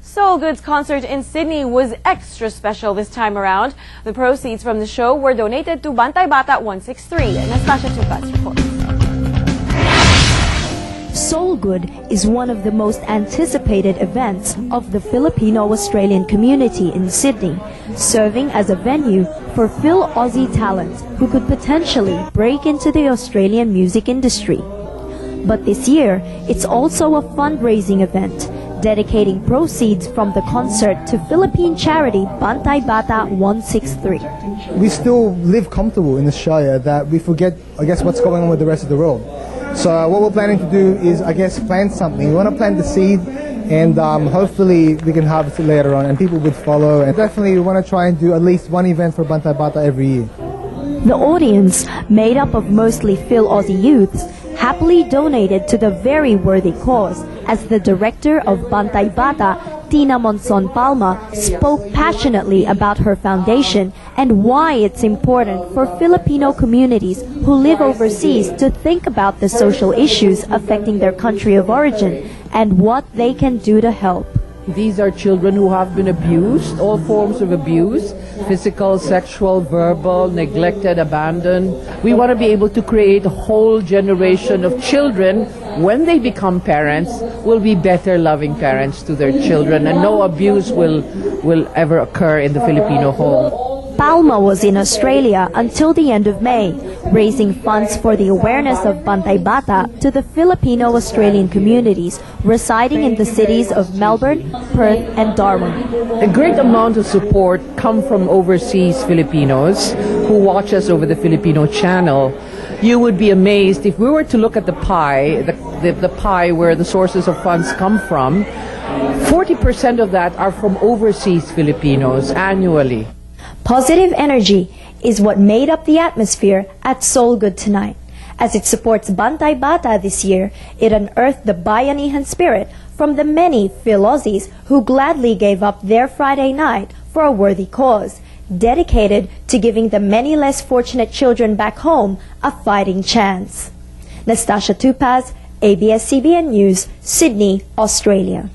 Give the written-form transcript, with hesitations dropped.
Soul Good's concert in Sydney was extra special this time around. The proceeds from the show were donated to Bantay Bata 163. Nastasia Tupas reports. Soul Good is one of the most anticipated events of the Filipino-Australian community in Sydney, serving as a venue for Phil-Aussie talents who could potentially break into the Australian music industry. But this year, it's also a fundraising event, dedicating proceeds from the concert to Philippine charity Bantay Bata 163. We still live comfortable in Australia that we forget, I guess, what's going on with the rest of the world. So what we're planning to do is, I guess, plant something. We want to plant the seed, and hopefully we can harvest it later on and people would follow. And definitely we want to try and do at least one event for Bantay Bata every year. The audience, made up of mostly Phil-Aussie youths, happily donated to the very worthy cause, as the director of Bantay Bata, Monzon Palma, spoke passionately about her foundation and why it's important for Filipino communities who live overseas to think about the social issues affecting their country of origin and what they can do to help. These are children who have been abused, all forms of abuse, physical, sexual, verbal, neglected, abandoned. We want to be able to create a whole generation of children, when they become parents, will be better loving parents to their children, and no abuse will ever occur in the Filipino home. Palma was in Australia until the end of May, raising funds for the awareness of Bantay Bata to the Filipino-Australian communities residing in the cities of Melbourne, Perth and Darwin. A great amount of support come from overseas Filipinos who watch us over the Filipino channel. You would be amazed if we were to look at the pie, the pie where the sources of funds come from. 40% of that are from overseas Filipinos annually. Positive energy is what made up the atmosphere at Soul Good tonight. As it supports Bantay Bata this year, it unearthed the Bayanihan spirit from the many Phil-Aussies who gladly gave up their Friday night for a worthy cause, dedicated to giving the many less fortunate children back home a fighting chance. Nastasia Tupas, ABS-CBN News, Sydney, Australia.